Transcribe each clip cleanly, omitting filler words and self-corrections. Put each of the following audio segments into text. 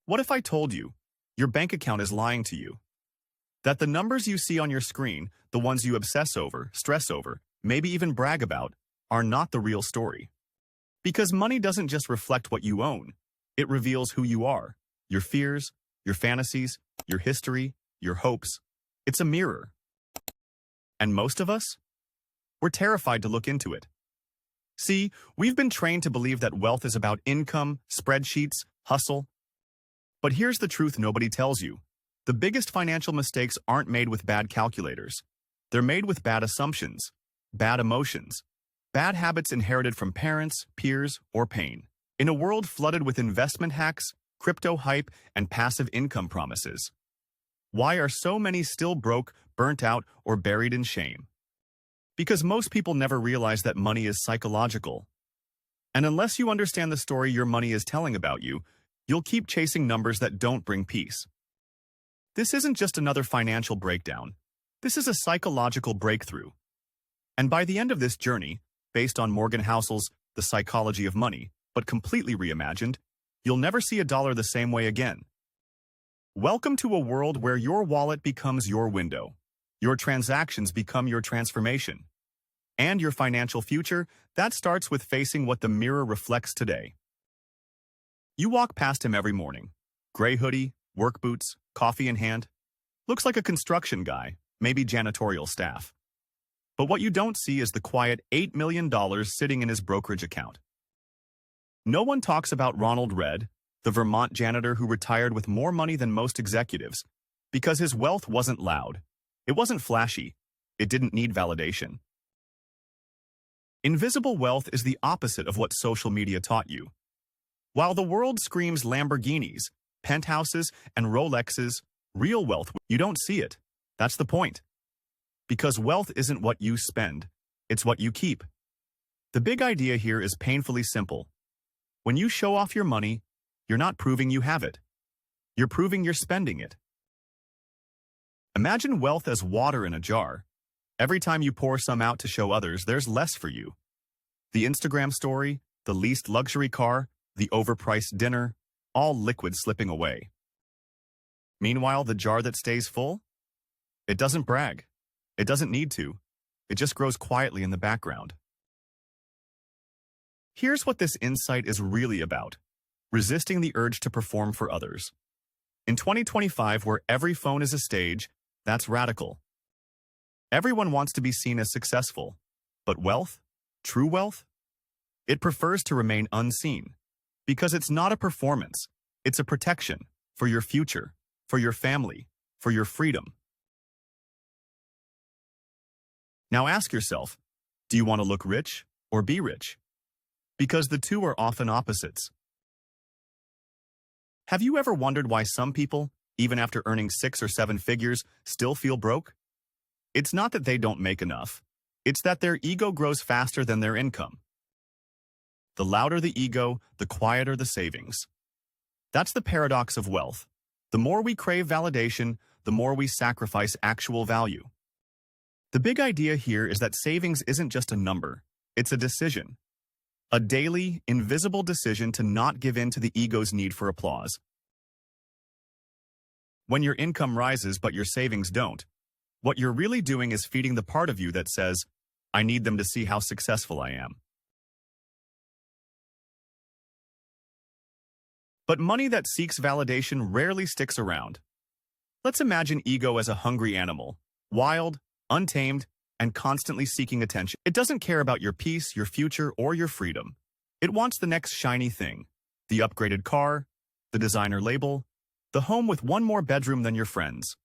What if I told you your bank account is lying to you? That the numbers you see on your screen, the ones you obsess over, stress over, maybe even brag about, are not the real story. Because money doesn't just reflect what you own. It reveals who you are, your fears, your fantasies, your history, your hopes. It's a mirror. And most of us? We're terrified to look into it. See, we've been trained to believe that wealth is about income, spreadsheets, hustle. But here's the truth nobody tells you. The biggest financial mistakes aren't made with bad calculators. They're made with bad assumptions, bad emotions, bad habits inherited from parents, peers, or pain. In a world flooded with investment hacks, crypto hype, and passive income promises. Why are so many still broke, burnt out, or buried in shame? Because most people never realize that money is psychological. And unless you understand the story your money is telling about you, you'll keep chasing numbers that don't bring peace. This isn't just another financial breakdown. This is a psychological breakthrough. And by the end of this journey, based on Morgan Housel's The Psychology of Money, but completely reimagined, you'll never see a dollar the same way again. Welcome to a world where your wallet becomes your window, your transactions become your transformation, and your financial future, that starts with facing what the mirror reflects today. You walk past him every morning. Gray hoodie, work boots, coffee in hand. Looks like a construction guy, maybe janitorial staff. But what you don't see is the quiet $8 million sitting in his brokerage account. No one talks about Ronald Red, the Vermont janitor who retired with more money than most executives, because his wealth wasn't loud. It wasn't flashy. It didn't need validation. Invisible wealth is the opposite of what social media taught you. While the world screams Lamborghinis, penthouses, and Rolexes, real wealth, you don't see it. That's the point. Because wealth isn't what you spend, it's what you keep. The big idea here is painfully simple. When you show off your money, you're not proving you have it. You're proving you're spending it. Imagine wealth as water in a jar. Every time you pour some out to show others, there's less for you. The Instagram story, the leased luxury car, the overpriced dinner, all liquid slipping away. Meanwhile, the jar that stays full? It doesn't brag. It doesn't need to. It just grows quietly in the background. Here's what this insight is really about. Resisting the urge to perform for others. In 2025, where every phone is a stage, that's radical. Everyone wants to be seen as successful. But wealth? True wealth? It prefers to remain unseen. Because it's not a performance. It's a protection for your future, for your family, for your freedom. Now ask yourself, do you want to look rich or be rich? Because the two are often opposites. Have you ever wondered why some people, even after earning 6 or 7 figures, still feel broke? It's not that they don't make enough. It's that their ego grows faster than their income. The louder the ego, the quieter the savings. That's the paradox of wealth. The more we crave validation, the more we sacrifice actual value. The big idea here is that savings isn't just a number, it's a decision. A daily, invisible decision to not give in to the ego's need for applause. When your income rises but your savings don't, what you're really doing is feeding the part of you that says, I need them to see how successful I am. But money that seeks validation rarely sticks around. Let's imagine ego as a hungry animal, wild, untamed, and constantly seeking attention. It doesn't care about your peace, your future, or your freedom. It wants the next shiny thing, the upgraded car, the designer label, the home with one more bedroom than your friends.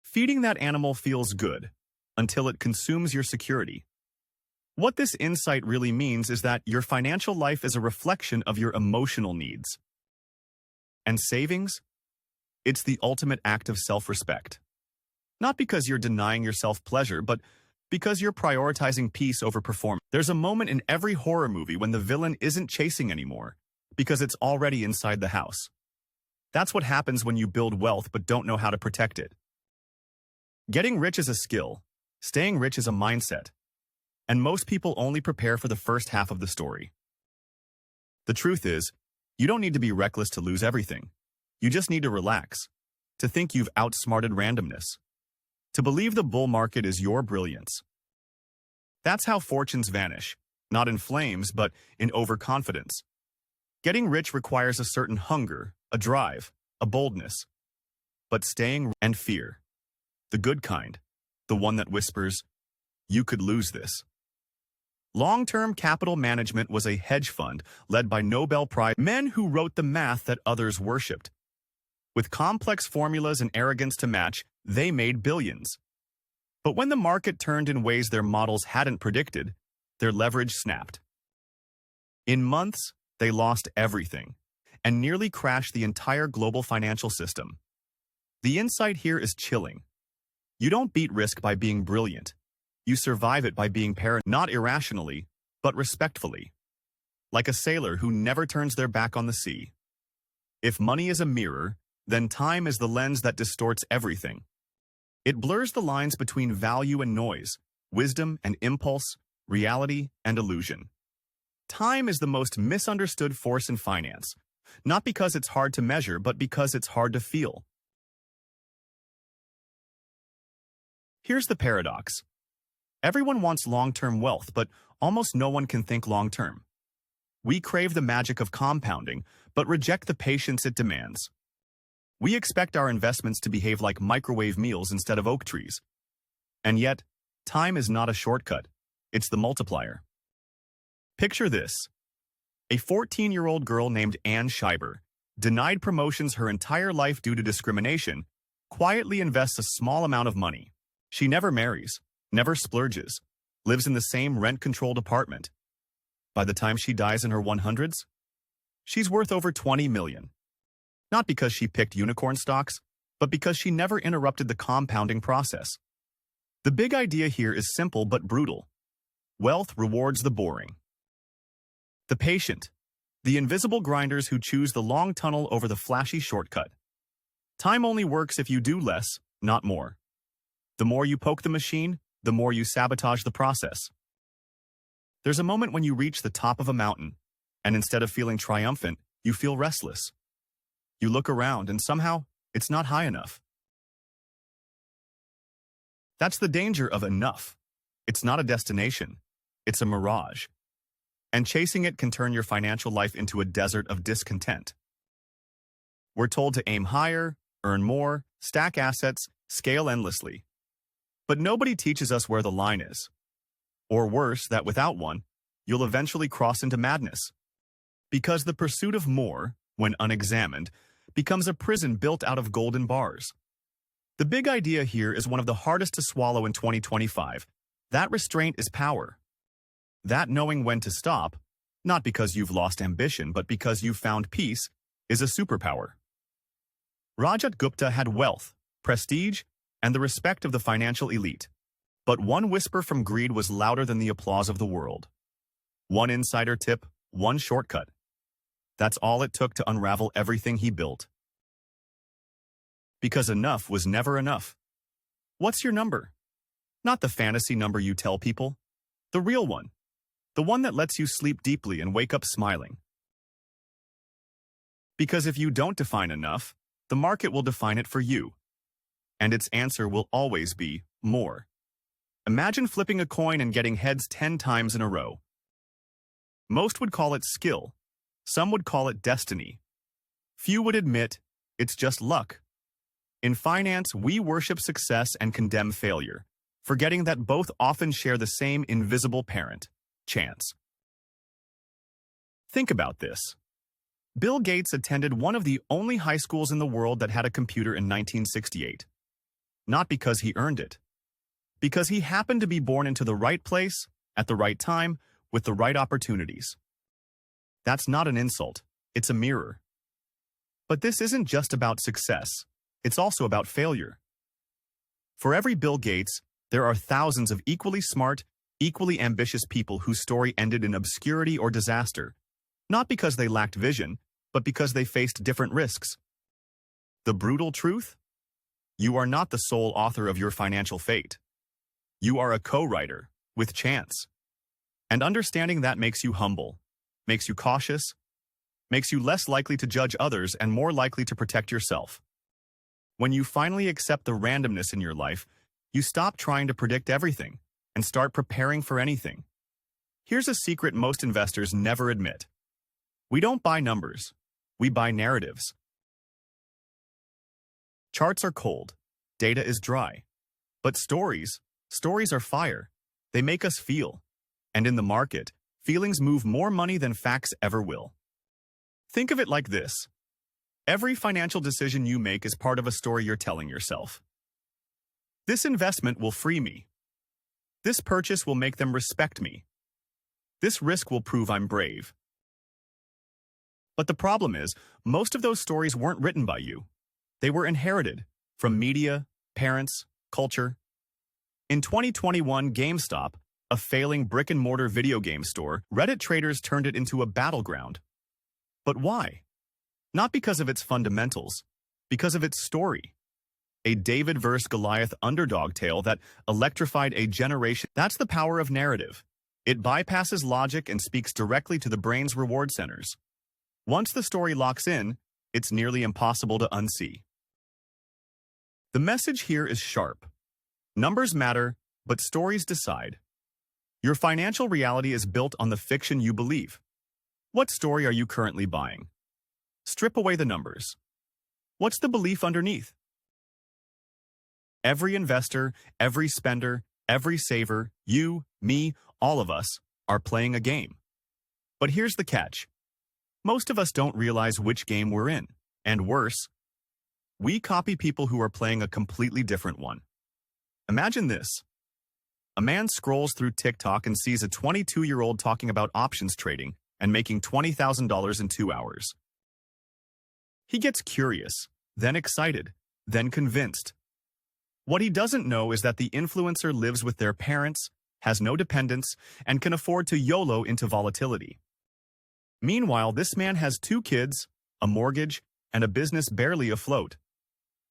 Feeding that animal feels good, until it consumes your security. What this insight really means is that your financial life is a reflection of your emotional needs. And savings? It's the ultimate act of self-respect. Not because you're denying yourself pleasure, but because you're prioritizing peace over performance. There's a moment in every horror movie when the villain isn't chasing anymore, because it's already inside the house. That's what happens when you build wealth but don't know how to protect it. Getting rich is a skill. Staying rich is a mindset. And most people only prepare for the first half of the story. The truth is, you don't need to be reckless to lose everything. You just need to relax, to think you've outsmarted randomness, to believe the bull market is your brilliance. That's how fortunes vanish, not in flames, but in overconfidence. Getting rich requires a certain hunger, a drive, a boldness. But staying and fear, the good kind, the one that whispers, you could lose this. Long-term capital management was a hedge fund led by Nobel Prize men who wrote the math that others worshipped. With complex formulas and arrogance to match, they made billions. But when the market turned in ways their models hadn't predicted, their leverage snapped. In months, they lost everything and nearly crashed the entire global financial system. The insight here is chilling. You don't beat risk by being brilliant. You survive it by being paranoid, not irrationally, but respectfully. Like a sailor who never turns their back on the sea. If money is a mirror, then time is the lens that distorts everything. It blurs the lines between value and noise, wisdom and impulse, reality and illusion. Time is the most misunderstood force in finance, not because it's hard to measure, but because it's hard to feel. Here's the paradox. Everyone wants long-term wealth, but almost no one can think long-term. We crave the magic of compounding, but reject the patience it demands. We expect our investments to behave like microwave meals instead of oak trees. And yet, time is not a shortcut. It's the multiplier. Picture this. A 14-year-old girl named Anne Scheiber, denied promotions her entire life due to discrimination, quietly invests a small amount of money. She never marries, never splurges, lives in the same rent-controlled apartment. By the time she dies in her 100s, she's worth over $20 million. Not because she picked unicorn stocks, but because she never interrupted the compounding process. The big idea here is simple but brutal. Wealth rewards the boring. The patient, the invisible grinders who choose the long tunnel over the flashy shortcut. Time only works if you do less, not more. The more you poke the machine, the more you sabotage the process. There's a moment when you reach the top of a mountain, and instead of feeling triumphant, you feel restless. You look around, and somehow, it's not high enough. That's the danger of enough. It's not a destination. It's a mirage. And chasing it can turn your financial life into a desert of discontent. We're told to aim higher, earn more, stack assets, scale endlessly. But nobody teaches us where the line is. Or worse, that without one, you'll eventually cross into madness. Because the pursuit of more, when unexamined, becomes a prison built out of golden bars. The big idea here is one of the hardest to swallow in 2025. That restraint is power. That knowing when to stop, not because you've lost ambition, but because you've found peace, is a superpower. Rajat Gupta had wealth, prestige, and the respect of the financial elite. But one whisper from greed was louder than the applause of the world. One insider tip, one shortcut. That's all it took to unravel everything he built. Because enough was never enough. What's your number? Not the fantasy number you tell people. The real one. The one that lets you sleep deeply and wake up smiling. Because if you don't define enough, the market will define it for you. And its answer will always be more. Imagine flipping a coin and getting heads 10 times in a row. Most would call it skill. Some would call it destiny. Few would admit it's just luck. In finance, we worship success and condemn failure, forgetting that both often share the same invisible parent, chance. Think about this. Bill Gates attended one of the only high schools in the world that had a computer in 1968. Not because he earned it. Because he happened to be born into the right place, at the right time, with the right opportunities. That's not an insult, it's a mirror. But this isn't just about success, it's also about failure. For every Bill Gates, there are thousands of equally smart, equally ambitious people whose story ended in obscurity or disaster, not because they lacked vision, but because they faced different risks. The brutal truth? You are not the sole author of your financial fate. You are a co-writer, with chance. And understanding that makes you humble, makes you cautious, makes you less likely to judge others and more likely to protect yourself. When you finally accept the randomness in your life, you stop trying to predict everything and start preparing for anything. Here's a secret most investors never admit. We don't buy numbers. We buy narratives. Charts are cold. Data is dry. But stories are fire. They make us feel. And in the market, feelings move more money than facts ever will. Think of it like this. Every financial decision you make is part of a story you're telling yourself. This investment will free me. This purchase will make them respect me. This risk will prove I'm brave. But the problem is, most of those stories weren't written by you. They were inherited from media, parents, culture. In 2021, GameStop, a failing brick-and-mortar video game store, Reddit traders turned it into a battleground. But why? Not because of its fundamentals, because of its story. A David vs. Goliath underdog tale that electrified a generation. That's the power of narrative. It bypasses logic and speaks directly to the brain's reward centers. Once the story locks in, it's nearly impossible to unsee. The message here is sharp. Numbers matter, but stories decide. Your financial reality is built on the fiction you believe. What story are you currently buying? Strip away the numbers. What's the belief underneath? Every investor, every spender, every saver, you, me, all of us, are playing a game. But here's the catch. Most of us don't realize which game we're in. And worse, we copy people who are playing a completely different one. Imagine this. A man scrolls through TikTok and sees a 22-year-old talking about options trading and making $20,000 in 2 hours. He gets curious, then excited, then convinced. What he doesn't know is that the influencer lives with their parents, has no dependents, and can afford to YOLO into volatility. Meanwhile, this man has 2 kids, a mortgage, and a business barely afloat.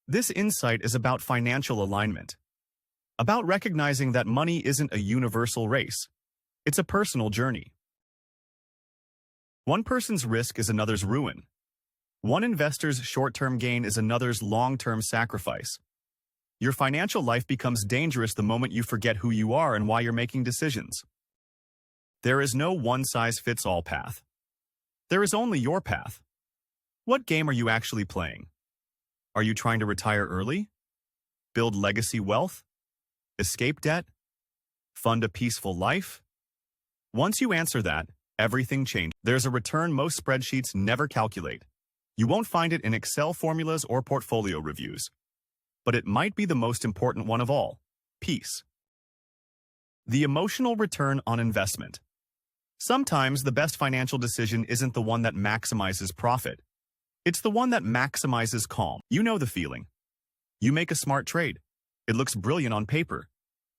This insight is about financial alignment. About recognizing that money isn't a universal race. It's a personal journey. One person's risk is another's ruin. One investor's short-term gain is another's long-term sacrifice. Your financial life becomes dangerous the moment you forget who you are and why you're making decisions. There is no one-size-fits-all path. There is only your path. What game are you actually playing? Are you trying to retire early? Build legacy wealth? Escape debt? Fund a peaceful life? Once you answer that, everything changes. There's a return most spreadsheets never calculate. You won't find it in Excel formulas or portfolio reviews. But it might be the most important one of all: peace. The emotional return on investment. Sometimes the best financial decision isn't the one that maximizes profit. It's the one that maximizes calm. You know the feeling. You make a smart trade. It looks brilliant on paper.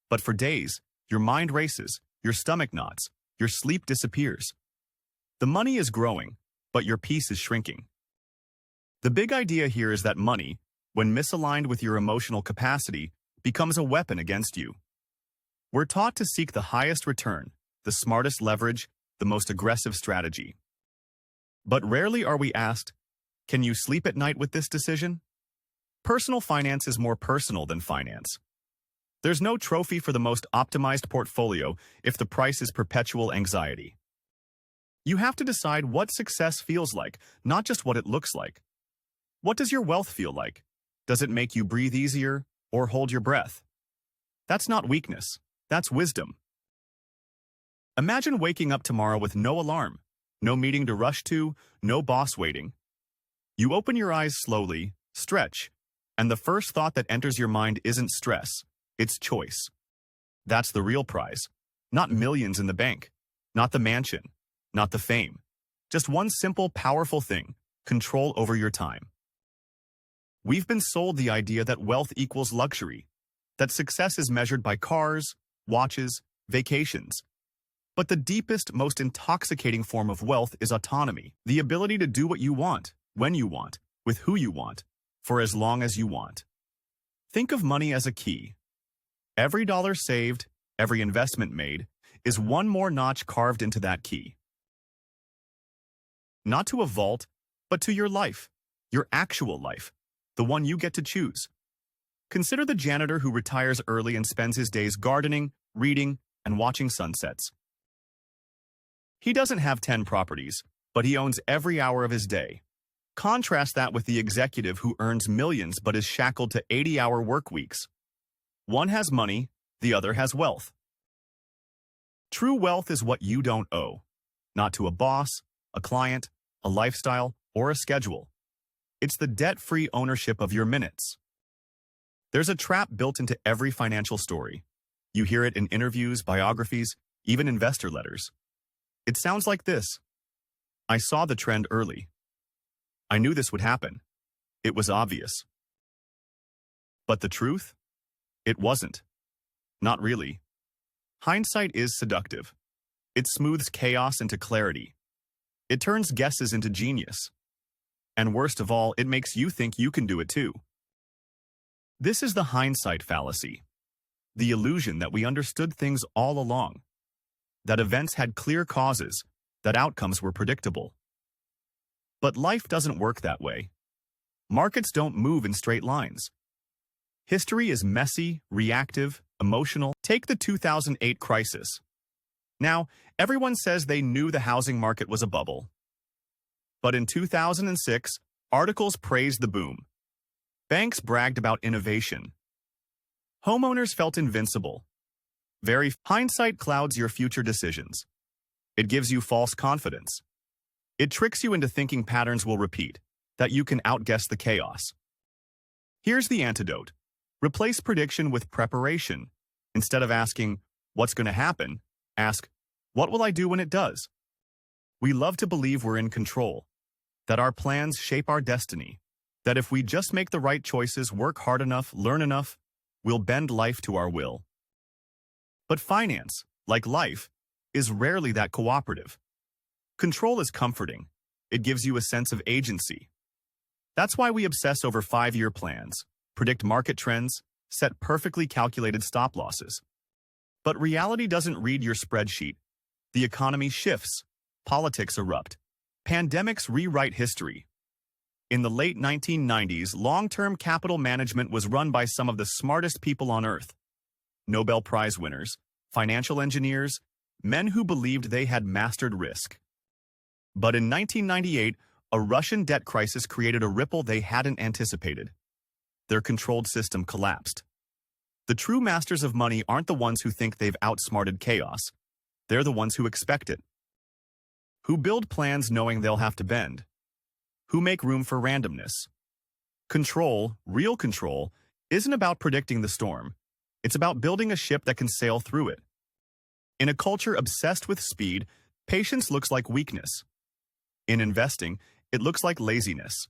But for days, your mind races, your stomach knots, your sleep disappears. The money is growing, but your peace is shrinking. The big idea here is that money, when misaligned with your emotional capacity, becomes a weapon against you. We're taught to seek the highest return, the smartest leverage, the most aggressive strategy. But rarely are we asked, can you sleep at night with this decision? Personal finance is more personal than finance. There's no trophy for the most optimized portfolio if the price is perpetual anxiety. You have to decide what success feels like, not just what it looks like. What does your wealth feel like? Does it make you breathe easier or hold your breath? That's not weakness. That's wisdom. Imagine waking up tomorrow with no alarm, no meeting to rush to, no boss waiting. You open your eyes slowly, stretch, and the first thought that enters your mind isn't stress, it's choice. That's the real prize. Not millions in the bank, not the mansion, not the fame. Just one simple, powerful thing: control over your time. We've been sold the idea that wealth equals luxury, that success is measured by cars, watches, vacations. But the deepest, most intoxicating form of wealth is autonomy, the ability to do what you want, when you want, with who you want, for as long as you want. Think of money as a key. Every dollar saved, every investment made, is one more notch carved into that key. Not to a vault, but to your life, your actual life, the one you get to choose. Consider the janitor who retires early and spends his days gardening, reading, and watching sunsets. He doesn't have 10 properties, but he owns every hour of his day. Contrast that with the executive who earns millions but is shackled to 80-hour work weeks. One has money, the other has wealth. True wealth is what you don't owe, not to a boss, a client, a lifestyle, or a schedule. It's the debt-free ownership of your minutes. There's a trap built into every financial story. You hear it in interviews, biographies, even investor letters. It sounds like this. I saw the trend early. I knew this would happen. It was obvious. But the truth? It wasn't. Not really. Hindsight is seductive. It smooths chaos into clarity. It turns guesses into genius. And worst of all, it makes you think you can do it too. This is the hindsight fallacy. The illusion that we understood things all along. That events had clear causes, that outcomes were predictable. But life doesn't work that way. Markets don't move in straight lines. History is messy, reactive, emotional. Take the 2008 crisis. Now, everyone says they knew the housing market was a bubble. But in 2006, articles praised the boom. Banks bragged about innovation. Homeowners felt invincible. Hindsight clouds your future decisions. It gives you false confidence. It tricks you into thinking patterns will repeat, that you can outguess the chaos. Here's the antidote. Replace prediction with preparation. Instead of asking, what's going to happen, ask, what will I do when it does? We love to believe we're in control, that our plans shape our destiny, that if we just make the right choices, work hard enough, learn enough, we'll bend life to our will. But finance, like life, is rarely that cooperative. Control is comforting. It gives you a sense of agency. That's why we obsess over 5-year plans, predict market trends, set perfectly calculated stop losses. But reality doesn't read your spreadsheet. The economy shifts. Politics erupt. Pandemics rewrite history. In the late 1990s, long-term capital management was run by some of the smartest people on Earth. Nobel Prize winners, financial engineers, men who believed they had mastered risk. But in 1998, a Russian debt crisis created a ripple they hadn't anticipated. Their controlled system collapsed. The true masters of money aren't the ones who think they've outsmarted chaos. They're the ones who expect it. Who build plans knowing they'll have to bend. Who make room for randomness. Control, real control, isn't about predicting the storm. It's about building a ship that can sail through it. In a culture obsessed with speed, patience looks like weakness. In investing, it looks like laziness.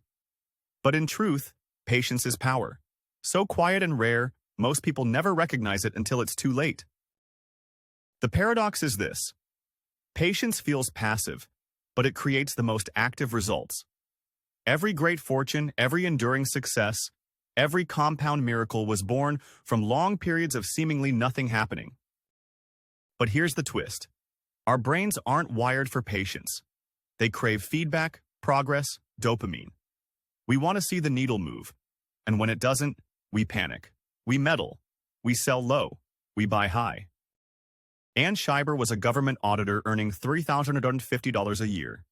But in truth, patience is power. So quiet and rare, most people never recognize it until it's too late. The paradox is this. Patience feels passive, but it creates the most active results. Every great fortune, every enduring success, every compound miracle was born from long periods of seemingly nothing happening. But here's the twist. Our brains aren't wired for patience. They crave feedback, progress, dopamine. We want to see the needle move. And when it doesn't, we panic. We meddle. We sell low. We buy high. Ann Schreiber was a government auditor earning $3,150 a year.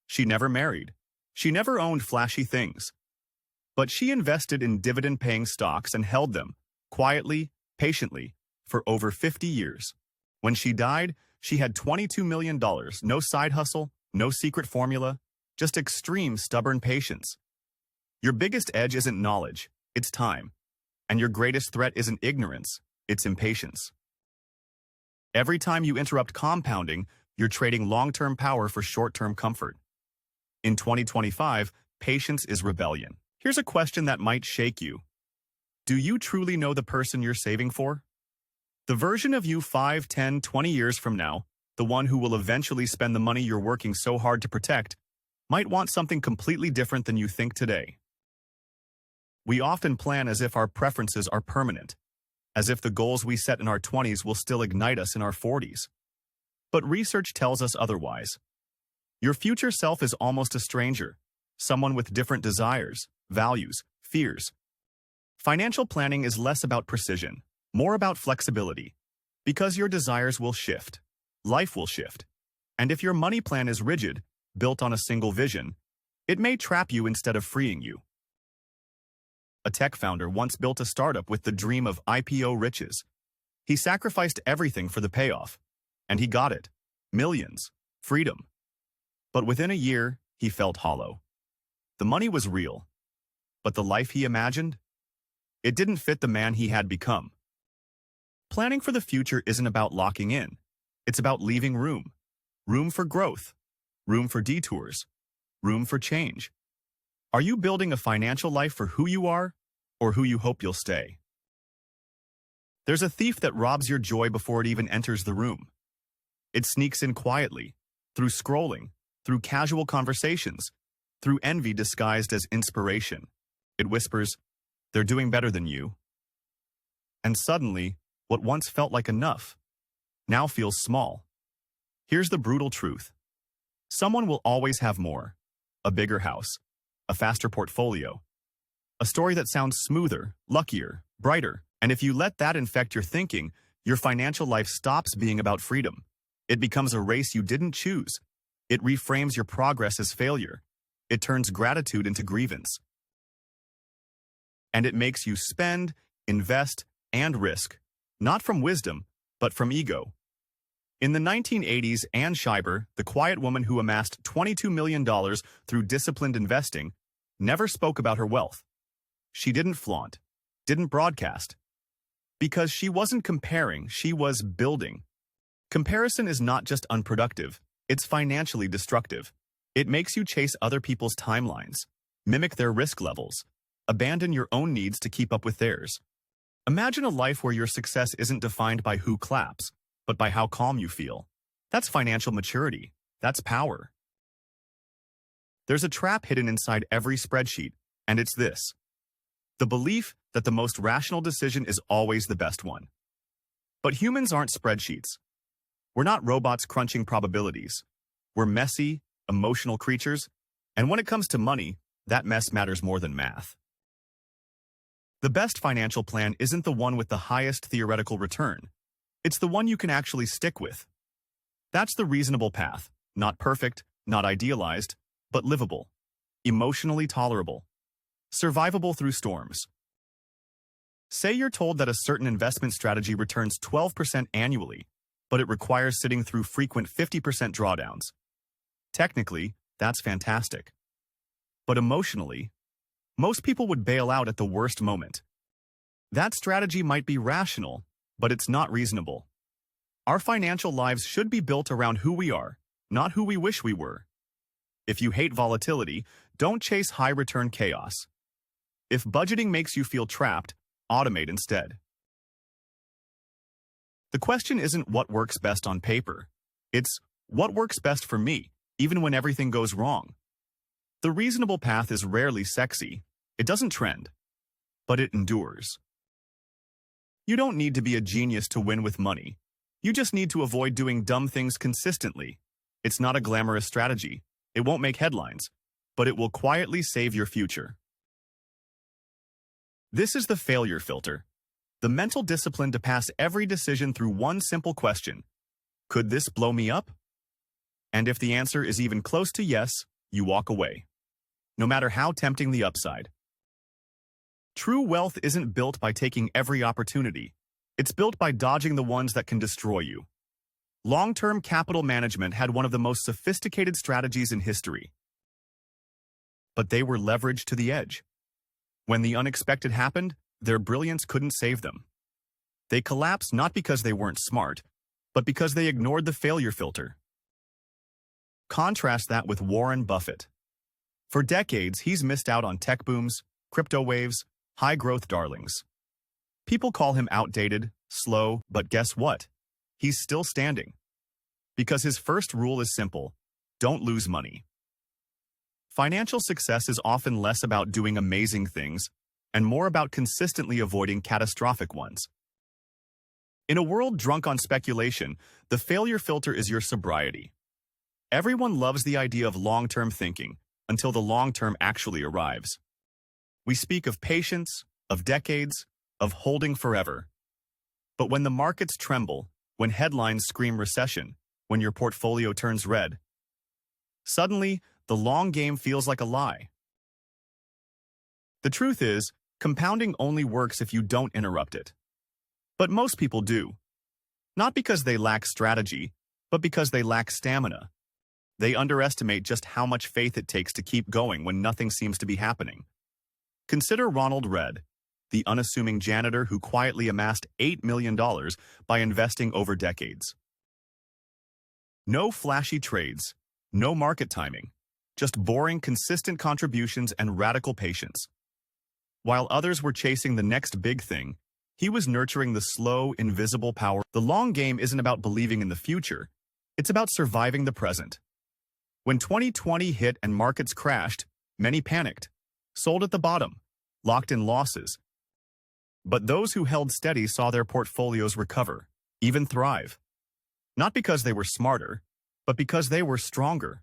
She never married. She never owned flashy things. But she invested in dividend-paying stocks and held them, quietly, patiently, for over 50 years. When she died, she had $22 million, no side hustle, no secret formula, just extreme stubborn patience. Your biggest edge isn't knowledge, it's time. And your greatest threat isn't ignorance, it's impatience. Every time you interrupt compounding, you're trading long-term power for short-term comfort. In 2025, patience is rebellion. Here's a question that might shake you. Do you truly know the person you're saving for? The version of you 5, 10, 20 years from now, the one who will eventually spend the money you're working so hard to protect, might want something completely different than you think today. We often plan as if our preferences are permanent, as if the goals we set in our 20s will still ignite us in our 40s. But research tells us otherwise. Your future self is almost a stranger, someone with different desires, values, fears. Financial planning is less about precision, more about flexibility, because your desires will shift, life will shift. And if your money plan is rigid, built on a single vision, it may trap you instead of freeing you. A tech founder once built a startup with the dream of IPO riches. He sacrificed everything for the payoff, and he got it. Millions, freedom. But within a year, he felt hollow. The money was real, but the life he imagined? It didn't fit the man he had become. Planning for the future isn't about locking in. It's about leaving room. Room for growth. Room for detours. Room for change. Are you building a financial life for who you are or who you hope you'll stay? There's a thief that robs your joy before it even enters the room. It sneaks in quietly, through scrolling, through casual conversations, through envy disguised as inspiration. It whispers, "They're doing better than you." And suddenly, what once felt like enough now feels small. Here's the brutal truth. Someone will always have more. A bigger house, a faster portfolio, a story that sounds smoother, luckier, brighter. And if you let that infect your thinking, your financial life stops being about freedom. It becomes a race you didn't choose. It reframes your progress as failure. It turns gratitude into grievance. And it makes you spend, invest, and risk, not from wisdom, but from ego. In the 1980s, Ann Scheiber, the quiet woman who amassed $22 million through disciplined investing, never spoke about her wealth. She didn't flaunt, didn't broadcast, because she wasn't comparing, she was building. Comparison is not just unproductive, it's financially destructive. It makes you chase other people's timelines, mimic their risk levels, abandon your own needs to keep up with theirs. Imagine a life where your success isn't defined by who claps, but by how calm you feel. That's financial maturity. That's power. There's a trap hidden inside every spreadsheet, and it's this: the belief that the most rational decision is always the best one. But humans aren't spreadsheets. We're not robots crunching probabilities. We're messy, emotional creatures, and when it comes to money, that mess matters more than math. The best financial plan isn't the one with the highest theoretical return. It's the one you can actually stick with. That's the reasonable path, not perfect, not idealized, but livable, emotionally tolerable, survivable through storms. Say you're told that a certain investment strategy returns 12% annually, but it requires sitting through frequent 50% drawdowns. Technically, that's fantastic. But emotionally, most people would bail out at the worst moment. That strategy might be rational, but it's not reasonable. Our financial lives should be built around who we are, not who we wish we were. If you hate volatility, don't chase high-return chaos. If budgeting makes you feel trapped, automate instead. The question isn't what works best on paper. It's what works best for me, even when everything goes wrong. The reasonable path is rarely sexy. It doesn't trend, but it endures. You don't need to be a genius to win with money. You just need to avoid doing dumb things consistently. It's not a glamorous strategy. It won't make headlines, but it will quietly save your future. This is the failure filter. The mental discipline to pass every decision through one simple question. Could this blow me up? And if the answer is even close to yes, you walk away, no matter how tempting the upside. True wealth isn't built by taking every opportunity. It's built by dodging the ones that can destroy you. Long-term capital management had one of the most sophisticated strategies in history. But they were leveraged to the edge. When the unexpected happened, their brilliance couldn't save them. They collapsed not because they weren't smart, but because they ignored the failure filter. Contrast that with Warren Buffett. For decades, he's missed out on tech booms, crypto waves, high-growth darlings. People call him outdated, slow, but guess what? He's still standing. Because his first rule is simple: don't lose money. Financial success is often less about doing amazing things and more about consistently avoiding catastrophic ones. In a world drunk on speculation, the failure filter is your sobriety. Everyone loves the idea of long-term thinking until the long-term actually arrives. We speak of patience, of decades, of holding forever. But when the markets tremble, when headlines scream recession, when your portfolio turns red, suddenly, the long game feels like a lie. The truth is, compounding only works if you don't interrupt it. But most people do. Not because they lack strategy, but because they lack stamina. They underestimate just how much faith it takes to keep going when nothing seems to be happening. Consider Ronald Read, the unassuming janitor who quietly amassed $8 million by investing over decades. No flashy trades, no market timing, just boring, consistent contributions and radical patience. While others were chasing the next big thing, he was nurturing the slow, invisible power. The long game isn't about believing in the future. It's about surviving the present. When 2020 hit and markets crashed, many panicked, sold at the bottom, locked in losses. But those who held steady saw their portfolios recover, even thrive. Not because they were smarter, but because they were stronger.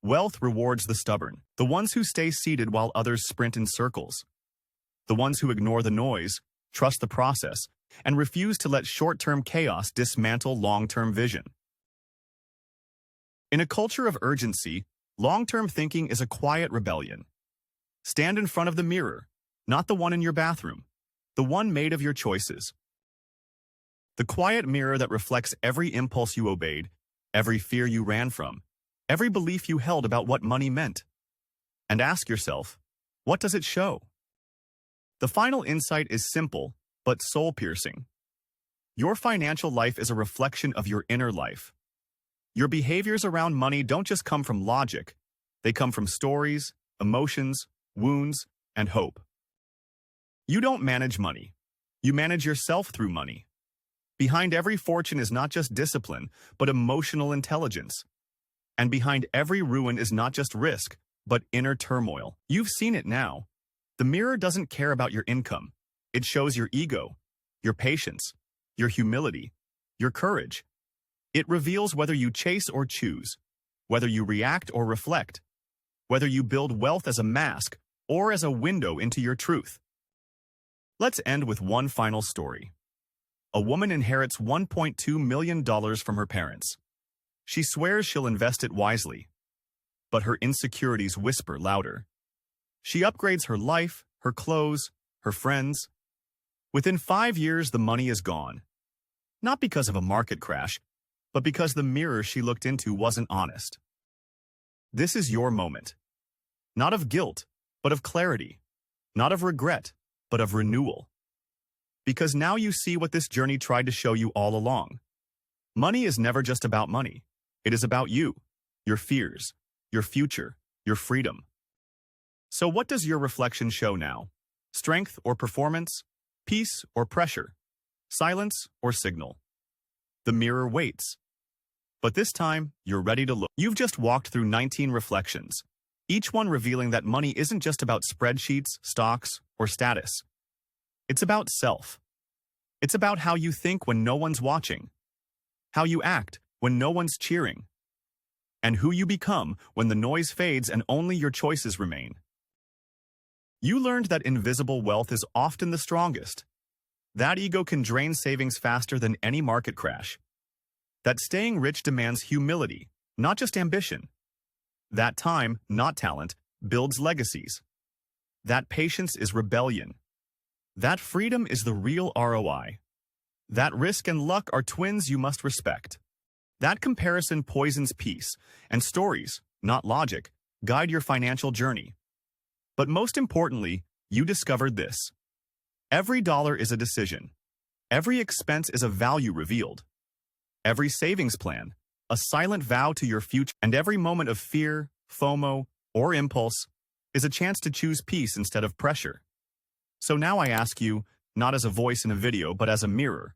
Wealth rewards the stubborn, the ones who stay seated while others sprint in circles. The ones who ignore the noise, trust the process, and refuse to let short-term chaos dismantle long-term vision. In a culture of urgency, long-term thinking is a quiet rebellion. Stand in front of the mirror, not the one in your bathroom, the one made of your choices. The quiet mirror that reflects every impulse you obeyed, every fear you ran from, every belief you held about what money meant. And ask yourself, what does it show? The final insight is simple, but soul-piercing. Your financial life is a reflection of your inner life. Your behaviors around money don't just come from logic. They come from stories, emotions, wounds, and hope. You don't manage money. You manage yourself through money. Behind every fortune is not just discipline, but emotional intelligence. And behind every ruin is not just risk, but inner turmoil. You've seen it now. The mirror doesn't care about your income. It shows your ego, your patience, your humility, your courage. It reveals whether you chase or choose, whether you react or reflect, whether you build wealth as a mask or as a window into your truth. Let's end with one final story. A woman inherits $1.2 million from her parents. She swears she'll invest it wisely, but her insecurities whisper louder. She upgrades her life, her clothes, her friends. Within 5 years, the money is gone. Not because of a market crash, but because the mirror she looked into wasn't honest. This is your moment. Not of guilt, but of clarity. Not of regret, but of renewal. Because now you see what this journey tried to show you all along. Money is never just about money. It is about you, your fears, your future, your freedom. So what does your reflection show now? Strength or performance? Peace or pressure? Silence or signal? The mirror waits. But this time, you're ready to look. You've just walked through 19 reflections, each one revealing that money isn't just about spreadsheets, stocks, or status. It's about self. It's about how you think when no one's watching, how you act when no one's cheering, and who you become when the noise fades and only your choices remain. You learned that invisible wealth is often the strongest. That ego can drain savings faster than any market crash. That staying rich demands humility, not just ambition. That time, not talent, builds legacies. That patience is rebellion. That freedom is the real ROI. That risk and luck are twins you must respect. That comparison poisons peace, and stories, not logic, guide your financial journey. But most importantly, you discovered this. Every dollar is a decision. Every expense is a value revealed. Every savings plan, a silent vow to your future, and every moment of fear, FOMO, or impulse is a chance to choose peace instead of pressure. So now I ask you, not as a voice in a video, but as a mirror,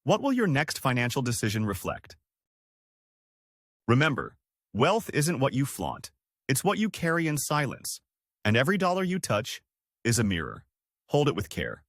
what will your next financial decision reflect? Remember, wealth isn't what you flaunt, it's what you carry in silence. And every dollar you touch is a mirror. Hold it with care.